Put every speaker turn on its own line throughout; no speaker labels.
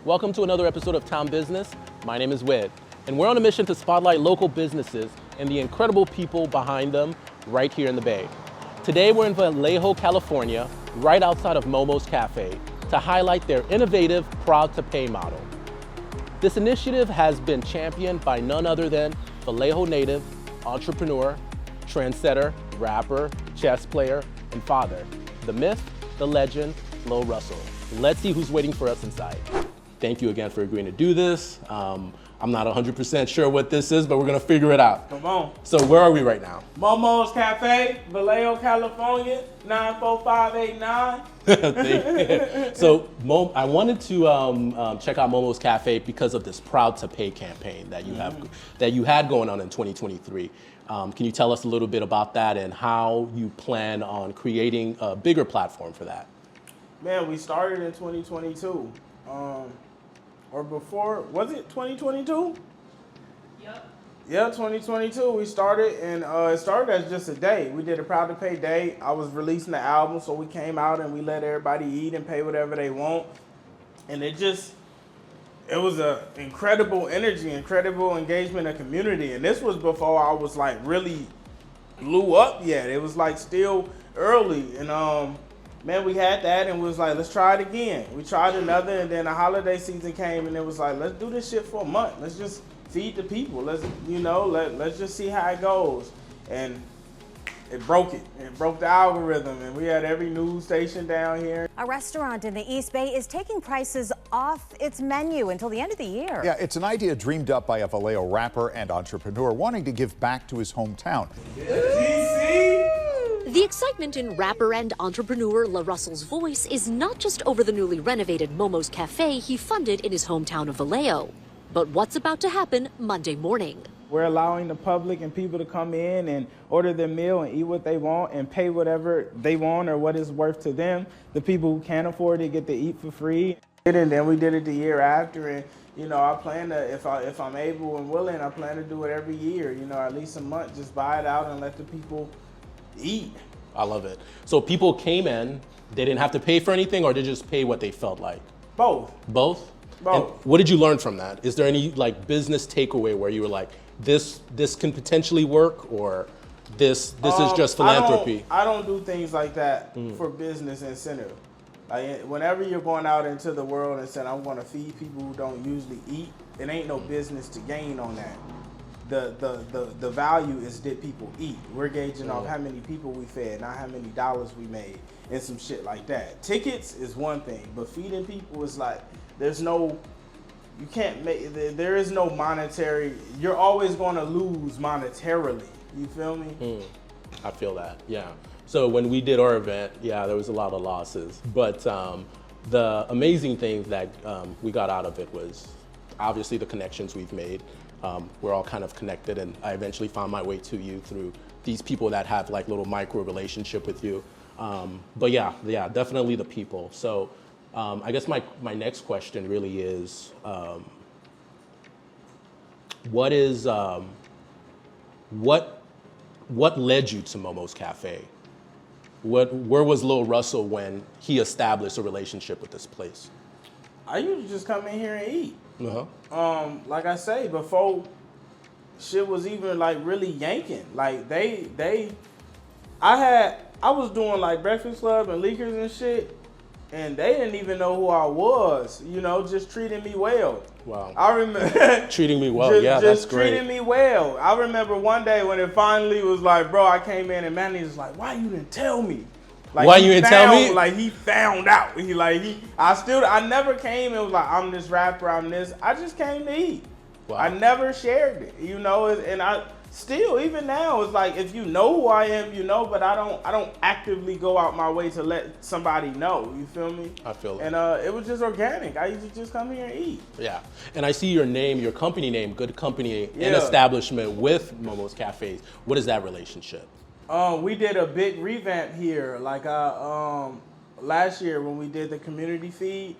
Welcome to another episode of Town Business. My name is Wid, and we're on a mission to spotlight local businesses and the incredible people behind them right here in the Bay. Today we're in Vallejo, California, right outside of Momo's Cafe, to highlight their innovative Proud to Pay model. This initiative has been championed by none other than Vallejo native, entrepreneur, trendsetter, rapper, chess player, and father, the myth, the legend, LaRussell. Let's see who's waiting for us inside. Thank you again for agreeing to do this. I'm not 100% sure what this is, but we're gonna figure it out.
Come on.
So where are we right now?
Momo's Cafe, Vallejo, California, 94589.
So I wanted to check out Momo's Cafe because of this Proud to Pay campaign that you have, that you had going on in 2023. Can you tell us a little bit about that and how you plan on creating a bigger platform for that?
Man, we started in 2022. Or before, was it 2022?
Yep.
Yeah, 2022. We started, and it started as just a day. We did a Proud to Pay day. I was releasing the album, so we came out and we let everybody eat and pay whatever they want. And it was a incredible energy, incredible engagement of community. And this was before I was like really blew up yet. It was like still early. And man, we had that and we was like, let's try it again. We tried another, and then the holiday season came and it was like, let's do this shit for a month. Let's just feed the people. Let's just see how it goes. And it broke it. It broke the algorithm, and we had every news station down here.
A restaurant in the East Bay is taking prices off its menu until the end of the year.
Yeah, it's an idea dreamed up by a Vallejo rapper and entrepreneur wanting to give back to his hometown.
The excitement in rapper and entrepreneur LaRussell's voice is not just over the newly renovated Momo's Cafe he funded in his hometown of Vallejo, but what's about to happen Monday morning.
We're allowing the public and people to come in and order their meal and eat what they want and pay whatever they want or what it's worth to them. The people who can't afford it get to eat for free. And then we did it the year after, and I plan to, if I'm able and willing, I plan to do it every year, at least a month, just buy it out and let the people eat.
I love it. So people came in, they didn't have to pay for anything, or they just pay what they felt like?
Both.
Both?
Both.
And what did you learn from that? Is there any like business takeaway where you were like, this can potentially work, or this is just philanthropy?
I don't do things like that for business incentive. Like whenever you're going out into the world and saying, I'm going to feed people who don't usually eat, it ain't no business to gain on that. The value is did people eat. We're gauging off how many people we fed, not how many dollars we made, and some shit like that. Tickets is one thing, but feeding people is like, there is no monetary, you're always going to lose monetarily. You feel me?
I feel that, yeah. So when we did our event, yeah, there was a lot of losses, but the amazing thing that we got out of it was obviously the connections we've made. We're all kind of connected, and I eventually found my way to you through these people that have like little micro relationship with you. But yeah, definitely the people. So I guess my next question really is, what led you to Momo's Cafe? Where was LaRussell when he established a relationship with this place?
I usually just come in here and eat.
Uh-huh.
Like I say, before shit was even like really yanking. Like I was doing like Breakfast Club and Leakers and shit, and they didn't even know who I was, just treating me well.
Wow.
I remember
treating me well. That's great.
Treating me well. I remember one day when it finally was like, bro, I came in and Manny was like, why you didn't tell me? Like,
why you didn't tell me?
Like he found out. I never came and was like, I'm this rapper, I'm this. I just came to eat.
Wow.
I never shared it, and I still, even now, it's like, if you know who I am, but I don't actively go out my way to let somebody know, you feel me?
I feel it.
And it was just organic. I used to just come here and eat.
Yeah, and I see your name, your company name, Good Company and Establishment with Momo's Cafes. What is that relationship?
We did a big revamp here, like last year when we did the community feed.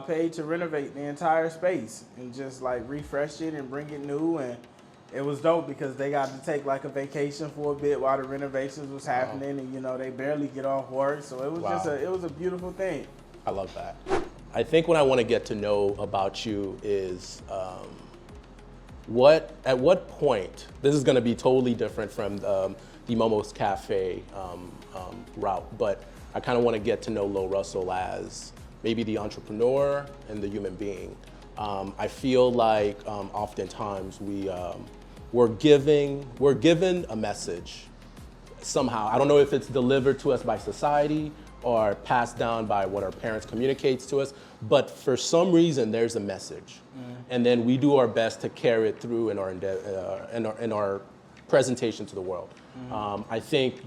Paid to renovate the entire space and just like refresh it and bring it new, and it was dope because they got to take like a vacation for a bit while the renovations was happening, and they barely get off work, so it was it was a beautiful thing.
I love that. I think what I want to get to know about you is at what point, this is going to be totally different from the Momo's Cafe route, but I kind of want to get to know LaRussell as maybe the entrepreneur and the human being. I feel like oftentimes we're given a message somehow. I don't know if it's delivered to us by society or passed down by what our parents communicates to us, but for some reason there's a message, and then we do our best to carry it through in our presentation to the world. I think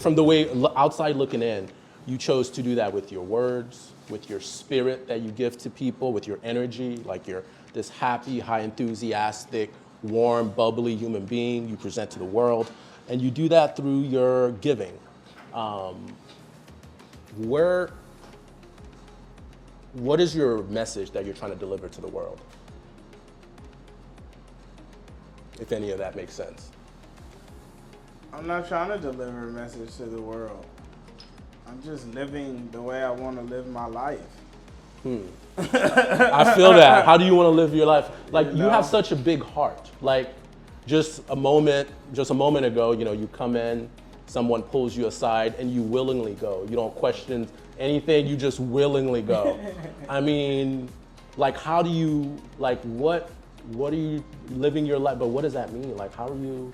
from the way outside looking in, you chose to do that with your words, with your spirit that you give to people, with your energy, like you're this happy, high enthusiastic, warm, bubbly human being you present to the world, and you do that through your giving. What is your message that you're trying to deliver to the world? If any of that makes sense.
I'm not trying to deliver a message to the world. I'm just living the way I want to live my life.
I feel that. How do you want to live your life? Like, you have such a big heart. Like, just a moment ago, you come in, someone pulls you aside, and you willingly go. You don't question anything, you just willingly go. I mean, like, how do you, like, what are you living your life? But what does that mean? Like, how are you?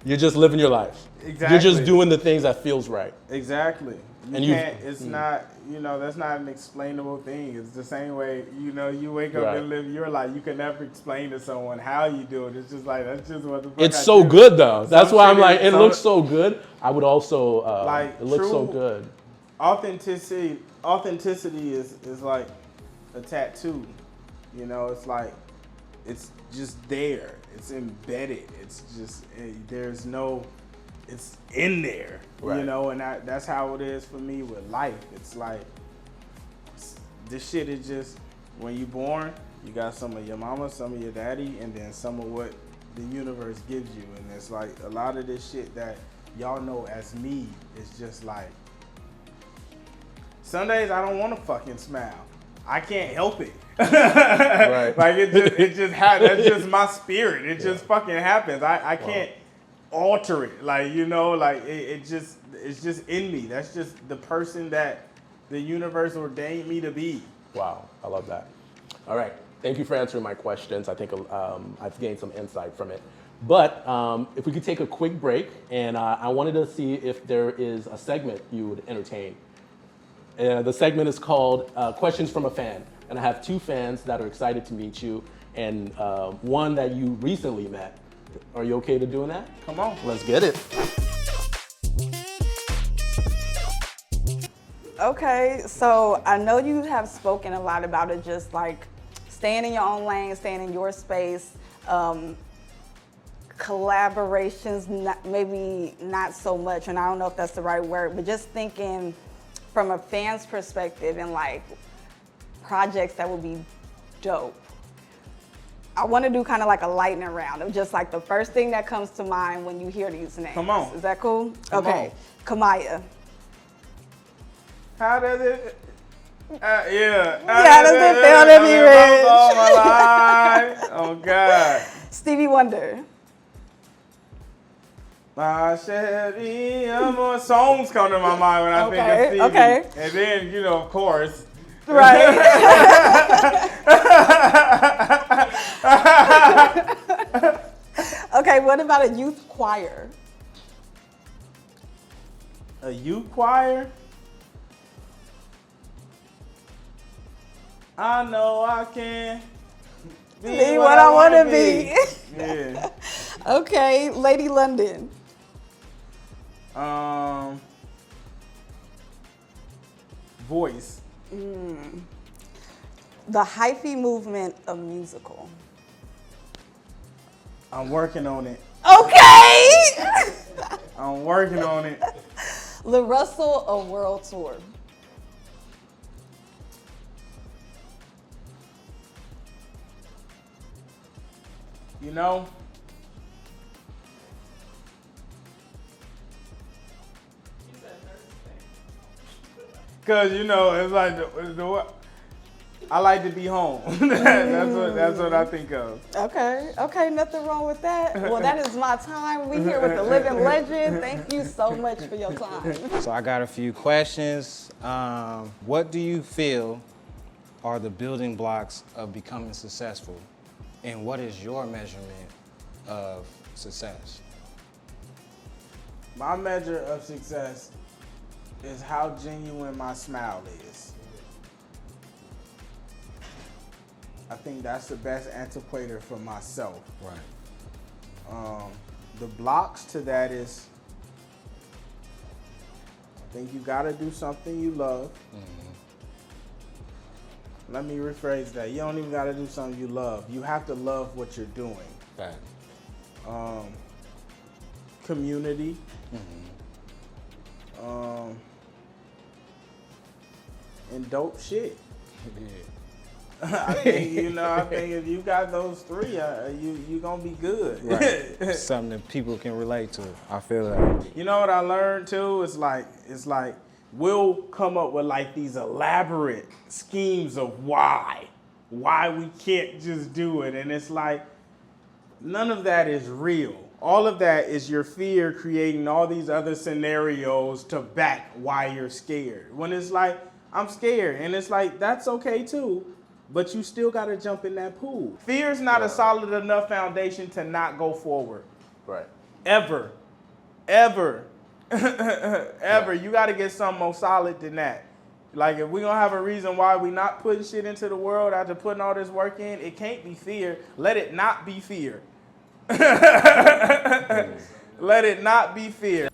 You're just living your life.
Exactly.
You're just doing the things that feels right.
Exactly.
And
it's not, that's not an explainable thing. It's the same way, you wake up and live your life. You can never explain to someone how you do it. It's just like, that's just what the fuck
It's so good though. That's why I'm like, it looks so good. I would also, it looks so good.
Authenticity is like a tattoo. It's like, it's just there. It's embedded. It's just, it's in there,
right.
And that's how it is for me with life. It's like, this shit is just, when you're born, you got some of your mama, some of your daddy, and then some of what the universe gives you. And it's like, a lot of this shit that y'all know as me is just like, some days I don't want to fucking smile. I can't help it.
Right.
Like, it just happens. That's just my spirit. It just fucking happens. I can't alter it. Like, it's just in me. That's just the person that the universe ordained me to be.
Wow, I love that. All right, thank you for answering my questions. I think I've gained some insight from it. But if we could take a quick break, and I wanted to see if there is a segment you would entertain. The segment is called Questions from a Fan. And I have two fans that are excited to meet you, and one that you recently met. Are you okay to doing that?
Come on.
Let's get it.
Okay, so I know you have spoken a lot about it, just like staying in your own lane, staying in your space, collaborations, maybe not so much, and I don't know if that's the right word, but just thinking from a fan's perspective and like projects that would be dope. I want to do kind of like a lightning round of just like the first thing that comes to mind when you hear these names.
Come on.
Is that cool?
Come
okay.
on.
Kamaya.
How does it? Yeah.
How does it feel to be rich?
Oh my life. Oh God.
Stevie Wonder.
More songs come to my mind when I think of Stevie.
Okay.
And then, of course.
Right. Okay, what about a youth choir?
A youth choir? I know I can
Be what I want to be.
Yeah.
Okay, Lady London.
Voice.
The hyphy movement of musical.
I'm working on it.
Okay.
I'm working on it.
LaRussell, a world tour.
You know, Cause you know it's like I like to be home. That's what I think of.
Okay, nothing wrong with that. Well, that is my time. We here with the living legend. Thank you so much for your time.
So I got a few questions. What do you feel are the building blocks of becoming successful? And what is your measurement of success?
My measure of success is how genuine my smile is. I think that's the best antiquator for myself.
Right.
The blocks to that is, I think you gotta do something you love. Let me rephrase that. You don't even gotta do something you love. You have to love what you're doing.
Right.
Community. And dope shit. I think if you got those three, you gonna be good.
Right. Something that people can relate to. I feel that.
You know what I learned too? It's like we'll come up with like these elaborate schemes of why we can't just do it, and it's like none of that is real. All of that is your fear creating all these other scenarios to back why you're scared. When it's like I'm scared, and it's like that's okay too. But you still got to jump in that pool. Fear is not a solid enough foundation to not go forward.
Right.
Ever. You got to get something more solid than that. Like if we're going to have a reason why we not putting shit into the world after putting all this work in, it can't be fear. Let it not be fear. Let it not be fear.